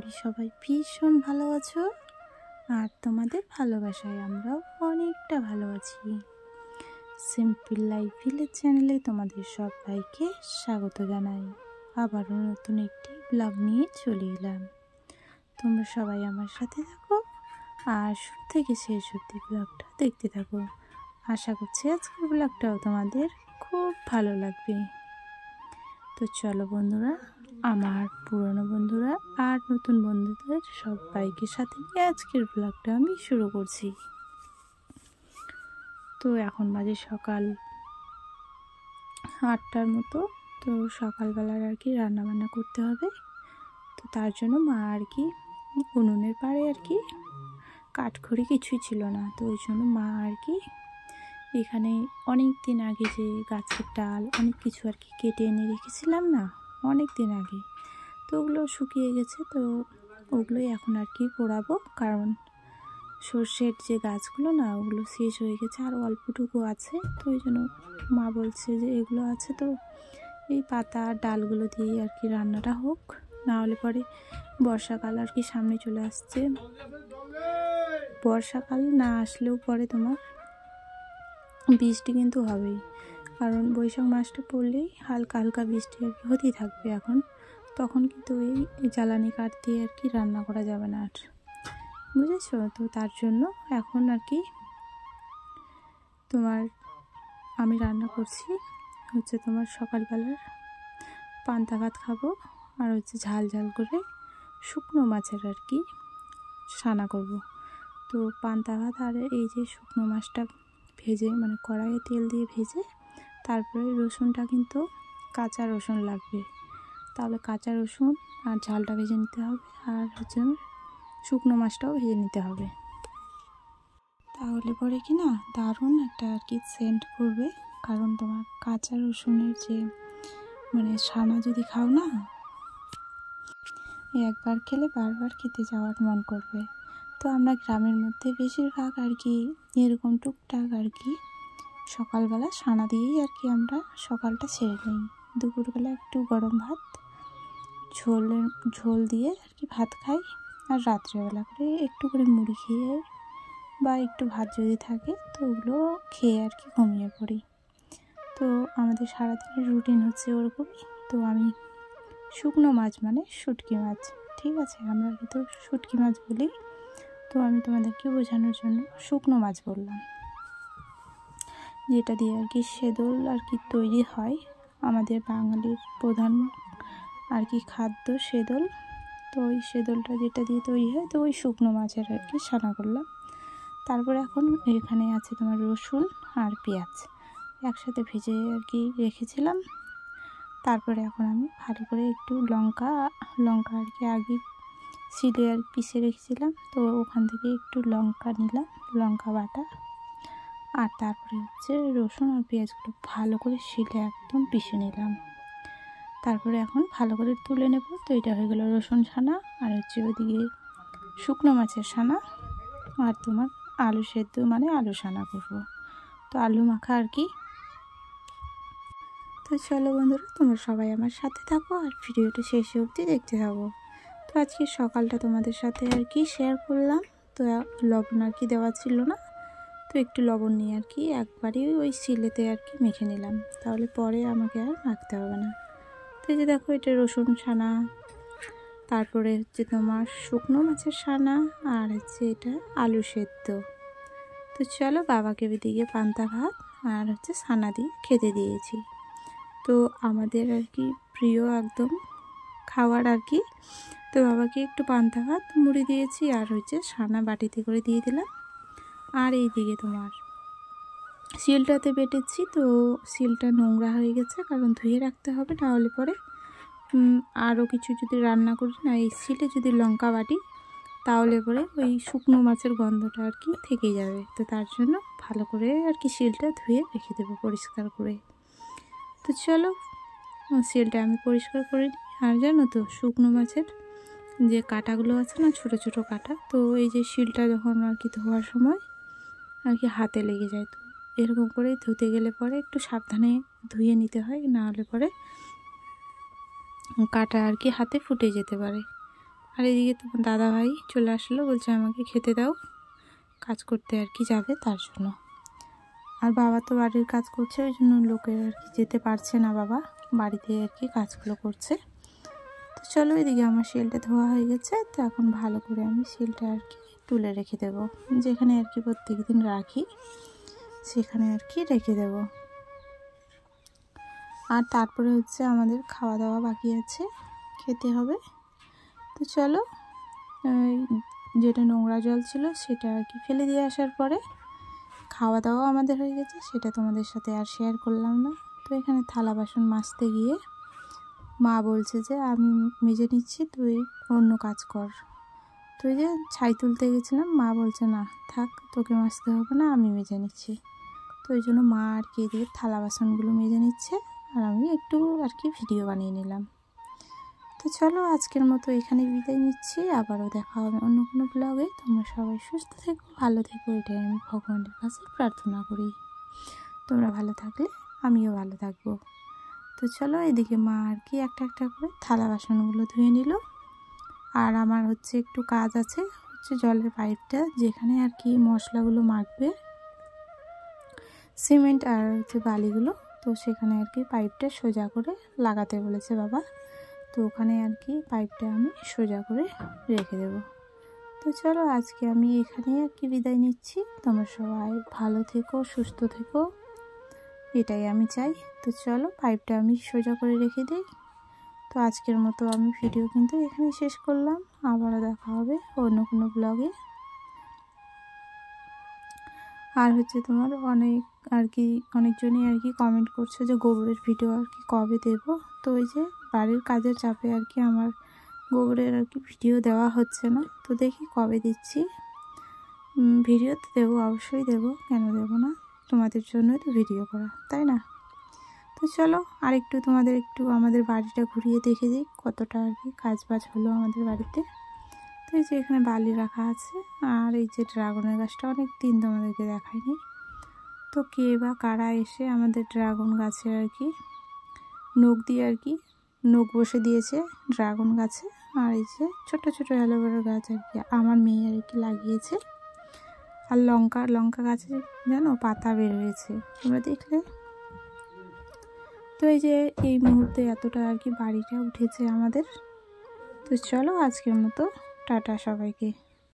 করি সবাই ভীষণ ভালো আছো। আর তোমাদের ভালোবাসায় আমরাও অনেকটা ভালো আছি। সিম্পল লাইফ ভিলেজ চ্যানেলে তোমাদের সবাইকে স্বাগত জানাই। আবারও নতুন একটি ব্লগ নিয়ে চলে এলাম। তোমরা সবাই আমার সাথে থাকো আর শুরু থেকে শেষ অবধি ব্লগটা দেখতে থাকো। আশা করছি আজকের ব্লগটাও তোমাদের খুব ভালো লাগবে। তো চলো বন্ধুরা, আমার পুরনো বন্ধুরা আর নতুন বন্ধুদের সবাইকে সাথে নিয়ে আজকের ব্লগটা আমি শুরু করছি। তো এখন বাজে সকাল 8টার মতো। তো সকালবেলার আর কি রান্নাবান্না করতে হবে। তো তার জন্য মা আর কি উনুনের পাড়ে আর কি কাঠখড়ি কিছুই ছিল না, তো ওই জন্য মা আর কি এখানে অনেক দিন আগে যে গাছের ডাল অনেক কিছু আর কি কেটে এনে রেখেছিলাম না, অনেক দিন আগে, তো ওগুলো শুকিয়ে গেছে। তো ওগুলোই এখন আর কি পোড়াবো, কারণ সর্ষের যে গাছগুলো না ওগুলো শেষ হয়ে গেছে আর অল্পটুকু আছে। তো ওই জন্য মা বলছে যে এগুলো আছে তো এই পাতা ডালগুলো দিয়ে আর কি রান্নাটা হোক, না হলে পরে বর্ষাকাল আর কি সামনে চলে আসছে। বর্ষাকাল না আসলেও পরে তোমার বৃষ্টি কিন্তু হবেই, কারণ বৈশাখ মাসটা পড়লেই হালকা হালকা বৃষ্টি আর কি হতেই থাকবে এখন। তখন কিন্তু এই জ্বালানি কাঠ দিয়ে আর কি রান্না করা যাবে না, আর বুঝেছো? তো তার জন্য এখন আর কি তোমার আমি রান্না করছি হচ্ছে তোমার সকালবেলার পান্তা ভাত খাবো, আর হচ্ছে ঝাল ঝাল করে শুকনো মাছের আর কি সানা করব। তো পান্তা ভাত আর এই যে শুকনো মাছটা ভেজে মানে কড়াইয়ে তেল দিয়ে ভেজে তারপরে রসুনটা কিন্তু কাঁচা রসুন লাগবে, তাহলে কাঁচা রসুন আর ঝালটা ভেজে নিতে হবে, আর হচ্ছে শুকনো মাছটাও ভেজে নিতে হবে। তাহলে পরে কি না দারুণ একটা আর কি সেন্ট করবে, কারণ তোমার কাঁচা রসুনের যে মানে সানা যদি খাও না, একবার খেলে বারবার খেতে যাওয়ার মন করবে। তো আমরা গ্রামের মধ্যে বেশিরভাগ আর কি এরকম টুকটাক আর কি সকালবেলা সানা দিয়েই আর কি আমরা সকালটা সেরে নিই। দুপুরবেলা একটু গরম ভাত ঝোল দিয়ে আর কি ভাত খাই, আর রাত্রেবেলা করে একটু করে মুড়ি খেয়ে বা একটু ভাত যদি থাকে তো ওগুলো খেয়ে আর কি ঘুমিয়ে পড়ি। তো আমাদের সারাদিনের রুটিন হচ্ছে ওরকমই। তো আমি শুকনো মাছ মানে শুটকি মাছ, ঠিক আছে, আমরা কিন্তু শুটকি মাছ বলি, তো আমি তোমাদেরকে বোঝানোর জন্য শুকনো মাছ বললাম, যেটা দিয়ে আর কি সেদল আর কি তৈরি হয়। আমাদের বাঙালির প্রধান আর কি খাদ্য সেদল। তো ওই সেদলটা যেটা দিয়ে তৈরি হয়, তো ওই শুকনো মাছের আর কি সানা করলাম। তারপরে এখন এখানে আছে তোমার রসুন আর পেঁয়াজ একসাথে ভেজে আর কি রেখেছিলাম। তারপরে এখন আমি ভালো করে একটু লঙ্কা আর কি আগে শিলে আর পিষে রেখেছিলাম, তো ওখান থেকে একটু লঙ্কা নিলাম, লঙ্কা বাটা, আর তারপরে হচ্ছে রসুন আর পেঁয়াজগুলো ভালো করে শিলে একদম পিষে নিলাম। তারপরে এখন ভালো করে তুলে নেব। তো এটা হয়ে গেল রসুন ছানা, আর হচ্ছে ওদিকে শুকনো মাছের ছানা, আর তোমার আলু সেদ্ধ মানে আলু ছানা করবো, তো আলু মাখা আর কি। তো চলো বন্ধুরা, তোমরা সবাই আমার সাথে থাকো আর ভিডিওটা শেষ অবধি দেখতে থাকো। তো আজকে সকালটা তোমাদের সাথে আর কি শেয়ার করলাম। তো লবণ আর কি দেওয়া ছিল না, তো একটু লবণ নিয়ে আর কি একবারই ওই শিলেতে আর কি মেখে নিলাম, তাহলে পরে আমাকে আর মাখতে হবে না। তো এই যে দেখো, এটা রসুন ছানা, তারপরে হচ্ছে তোমার শুকনো মাছের ছানা, আর হচ্ছে এটা আলু সেদ্ধ। তো চলো বাবাকে দিকে পান্তা ভাত আর হচ্ছে ছানা দিয়ে খেতে দিয়েছি। তো আমাদের আর কি প্রিয় একদম খাবার আর কি। তো বাবাকে একটু পান্তা ভাত মুড়ি দিয়েছি, আর হচ্ছে ছানা বাটিতে করে দিয়ে দিলাম। আর এই দিকে তোমার শিলটাতে বেটেছি, তো শিলটা নোংরা হয়ে গেছে, কারণ ধুয়ে রাখতে হবে, না হলে পরে আরও কিছু যদি রান্না করি না এই শিলে যদি লঙ্কা বাটি, তাহলে পরে ওই শুকনো মাছের গন্ধটা আর কি থেকে যাবে। তো তার জন্য ভালো করে আর কি শিলটা ধুয়ে রেখে দেবো পরিষ্কার করে। তো চলো শিলটা আমি পরিষ্কার করে নিই। আর জানো তো শুকনো মাছের যে কাঁটাগুলো আছে না, ছোট ছোট কাঁটা, তো এই যে শিলটা যখন আর কি ধোয়ার সময় আর কি হাতে লেগে যায়, তো এরকম করে ধুতে গেলে পরে একটু সাবধানে ধুয়ে নিতে হয়, না হলে পরে কাঁটা আর কি হাতে ফুটে যেতে পারে। আর এদিকে তোমার দাদাভাই চলে আসলো, বলছে আমাকে খেতে দাও, কাজ করতে আর কি যাবে তার জন্য। আর বাবা তো বাড়ির কাজ করছে, ওই জন্য লোকের আর কি যেতে পারছে না, বাবা বাড়িতে আর কি কাজগুলো করছে। তো চলো, এদিকে আমার শিলটা ধোয়া হয়ে গেছে। তো এখন ভালো করে আমি শিলটা আর কি তুলে রেখে দেব, যেখানে আর কি প্রত্যেক দিন রাখি সেখানে আর কি রেখে দেব। আর তারপরে হচ্ছে আমাদের খাওয়া দাওয়া বাকি আছে, খেতে হবে। তো চলো, যেটা নোংরা জল ছিল সেটা আর কি ফেলে দিয়ে আসার পরে খাওয়া দাওয়া আমাদের হয়ে গেছে, সেটা তোমাদের সাথে আর শেয়ার করলাম না। তো এখানে থালা বাসন মাজতে গিয়ে মা বলছে যে আমি মেজে নিচ্ছি, তুই অন্য কাজ কর। তুই যে ছাই তুলতে গেছিলাম, মা বলছে না থাক, তোকে মাজতে হবে না, আমি মেজে নিচ্ছি। তো ওই জন্য মা আর কি এদিকে থালা বাসনগুলো মেজে নিচ্ছে, আর আমি একটু আর কি ভিডিও বানিয়ে নিলাম। তো চলো, আজকের মতো এখানে বিদায় নিচ্ছি, আবারও দেখা হবে অন্য কোনো ব্লগে। তোমরা সবাই সুস্থ থেকো, ভালো থেকো, এটাই আমি ভগবানের কাছে প্রার্থনা করি। তোমরা ভালো থাকলে আমিও ভালো থাকবো। তো চলো, এদিকে মা আর কি একটা একটা করে থালা বাসনগুলো ধুয়ে নিল। আর আমার হচ্ছে একটু কাজ আছে, হচ্ছে জলের পাইপটা যেখানে আর কি মশলাগুলো মাখবে, সিমেন্ট আর হচ্ছে বালিগুলো, তো সেখানে আর কি পাইপটা সোজা করে লাগাতে বলেছে বাবা। তো ওখানে আর কি পাইপটা আমি সোজা করে রেখে দেব। তো চলো, আজকে আমি এখানেই আর কি বিদায় নিচ্ছি। তোমরা সবাই ভালো থেকো, সুস্থ থেকো, এটাই আমি চাই। তো চলো, পাইপটা আমি সোজা করে রেখে দিই। তো আজকের মতো আমি ভিডিও কিন্তু এখানে শেষ করলাম, আবারও দেখা হবে অন্য কোনো ব্লগে। আর হচ্ছে তোমার অনেকজনই আর কি কমেন্ট করছে যে গোবরের ভিডিও আর কি কবে দেব। তো ওই যে বাড়ির কাজের চাপে আর কি আমার গোবরের আর কি ভিডিও দেওয়া হচ্ছে না। তো দেখি কবে দিচ্ছি। ভিডিও তো দেবো, অবশ্যই দেবো, কেন দেবো না, তোমাদের জন্যই তো ভিডিও করা, তাই না? তো চলো, আর একটু তোমাদের একটু আমাদের বাড়িটা ঘুরিয়ে দেখে দিই কতটা আর কি কাজ বাজ হলো আমাদের বাড়িতে। তো এই যে এখানে বালি রাখা আছে, আর এই যে ড্রাগনের গাছটা অনেক দিন তোমাদেরকে দেখায়নি। তো কে বা কারা এসে আমাদের ড্রাগন গাছে আর কি নখ দিয়ে আর কি নখ বসে দিয়েছে ড্রাগন গাছে। আর এই যে ছোট ছোট অ্যালোভেরা গাছ আর কি আমার মেয়ে আর কি লাগিয়েছে। আর লঙ্কা গাছে জানো পাতা বের হয়েছে, তোমরা দেখলে। তো এই যে এই মুহূর্তে এতটা আর কি বাড়িটা উঠেছে আমাদের। তো চলো, আজকের মতো টাটা সবাইকে।